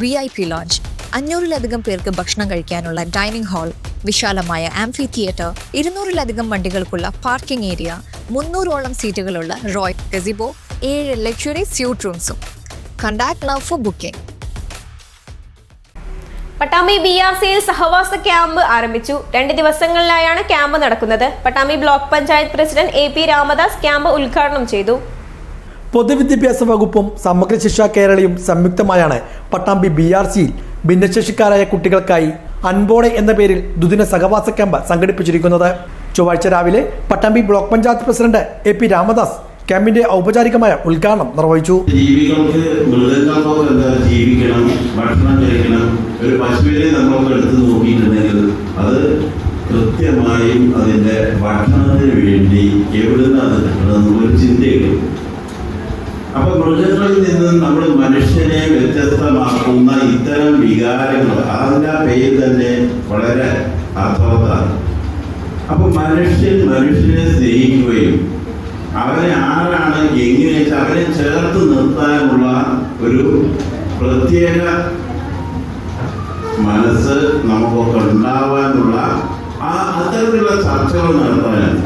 VIP launch, 500-ലധികം പേർക്ക് ഭക്ഷണം കഴിക്കാനുള്ള ഡൈനിങ് ഹാൾ, വിശാലമായ ആംഫി തിയേറ്റർ, 200-ലധികം വണ്ടികൾക്കുള്ള പാർക്കിംഗ് ഏരിയ, 300-ഓളം സീറ്റുകളുള്ള റോയൽ ഗസിബോ, 7 ലക്ഷറി സ്യൂട്ട് റൂംസും. Contact now for booking. Pattambi BRCയിൽ സഹവാസ ക്യാമ്പ് ആരംഭിച്ചു. 2 ദിവസങ്ങളിലായാണ് ക്യാമ്പ് നടക്കുന്നത്. Pattambi block panchayat president AP Ramadas camp ഉദ്ഘാടനം ചെയ്തു. പൊതുവിദ്യാഭ്യാസ വകുപ്പും സമഗ്ര ശിക്ഷ കേരളയും സംയുക്തമായാണ് പട്ടാമ്പി BRCയിൽ ഭിന്നശേഷിക്കാരായ കുട്ടികൾക്കായി അൻപോടെ എന്ന പേരിൽ ദ്വിദിന സഹവാസ ക്യാമ്പ് സംഘടിപ്പിച്ചിരിക്കുന്നത്. ചൊവ്വാഴ്ച രാവിലെ Pattambi block panchayat president AP Ramadas ക്യാമ്പിന്റെ ഔപചാരികമായ ഉദ്ഘാടനം നിർവഹിച്ചു. ജീവികൾക്ക് മൃഗങ്ങൾക്കൊക്കെ എന്താ ജീവിക്കണം, ഭക്ഷണം കഴിക്കണം. ഒരു പശുവിനെ നമ്മളൊക്കെ എടുത്ത് നോക്കിയിട്ടുണ്ടെങ്കിൽ അത് കൃത്യമായും അതിൻ്റെ ഭക്ഷണത്തിന് വേണ്ടി എവിടുന്ന് അത് കിട്ടണമെന്ന് ഒരു ചിന്തയുള്ളൂ. അപ്പൊ മൃഗങ്ങളിൽ നിന്ന് നമ്മൾ മനുഷ്യനെ വ്യത്യസ്തമാക്കുന്ന ഇത്തരം വികാരങ്ങൾ, അതിൻ്റെ പേര് തന്നെ വളരെ അർത്ഥവത്താണ്. അപ്പൊ മനുഷ്യനെ സ്നേഹിക്കുകയും അവനെ ആരാണ് എങ്ങനെ അവനെ ചേർത്ത് നിർത്താനുള്ള ഒരു പ്രത്യേക മനസ്സ് നമുക്കൊക്കെ ഉണ്ടാവാനുള്ള അത്തരത്തിലുള്ള ചർച്ചകൾ നടത്താനാണ്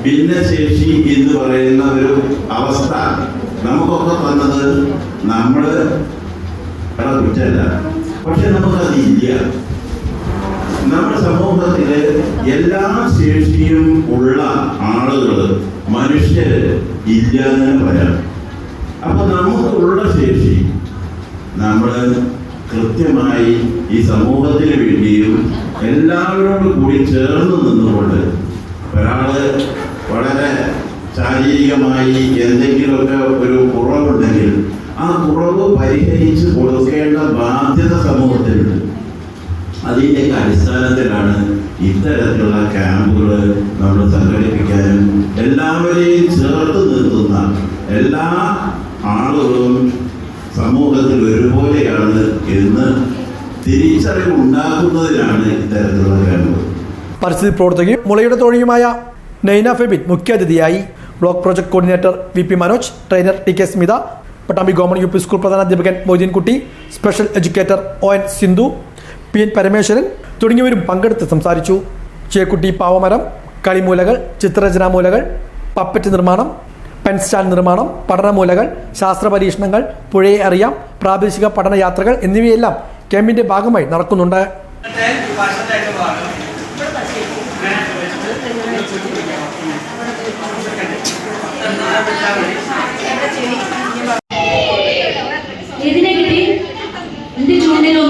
ഭിന്നശേഷി എന്ന് പറയുന്ന ഒരു അവസ്ഥ നമുക്കൊക്കെ തന്നത് നമ്മള് കുറ്റല്ല. പക്ഷെ നമുക്കതില്ല. നമ്മുടെ സമൂഹത്തില് എല്ലാ ശേഷിയും ഉള്ള ആളുകൾ മനുഷ്യര് ഇല്ല എന്ന് പറയാം. അപ്പൊ നമുക്കുള്ള ശേഷി നമ്മൾ കൃത്യമായി ഈ സമൂഹത്തിന് വേണ്ടിയും എല്ലാവരോടും കൂടി ചേർന്ന് നിന്നുകൊണ്ട് ഒരാള് വളരെ ശാരീരികമായി എന്തെങ്കിലുമൊക്കെ ഒരു കുറവുണ്ടെങ്കിൽ ആ കുറവ് പരിഹരിച്ച് കൊടുക്കേണ്ട ബാധ്യത സമൂഹത്തിനുണ്ട്. അതിൻ്റെ അടിസ്ഥാനത്തിലാണ് ഇത്തരത്തിലുള്ള ക്യാമ്പുകൾ നമ്മൾ സംഘടിപ്പിക്കാനും എല്ലാവരെയും ചേർത്ത് നിർത്തുന്ന എല്ലാ ആളുകളും സമൂഹത്തിൽ ഒരുപോലെയാണ് എന്ന് തിരിച്ചറിവ് ഉണ്ടാക്കുന്നതിനാണ് ഇത്തരത്തിലുള്ള ക്യാമ്പുകൾ. പരിസ്ഥിതി പ്രവർത്തകയും മുളയുടെ തോഴിയുമായ നൈന ഫെബിൻ മുഖ്യാതിഥിയായി. Block project coordinator VP Manoj, trainer TK Smitha, Pattambi government UP school പ്രധാനാധ്യാപകൻ Moideenkutty, special educator ON Sindhu, PN Parameswaran തുടങ്ങിയവരും പങ്കെടുത്ത് സംസാരിച്ചു. ചേക്കുട്ടി പാവമരം, കളിമൂലകൾ, ചിത്രരചനാമൂലകൾ, പപ്പറ്റ് നിർമ്മാണം, പെൻ സ്റ്റാൻഡ് നിർമ്മാണം, പഠനമൂലകൾ, ശാസ്ത്ര പരീക്ഷണങ്ങൾ, പുഴയെ അറിയാം, പ്രാദേശിക പഠനയാത്രകൾ എന്നിവയെല്ലാം ക്യാമ്പിന്റെ ഭാഗമായി നടക്കുന്നുണ്ട്. ഇതിനെ കിട്ടി എന്റെ ചൂണ്ടിലൊന്നും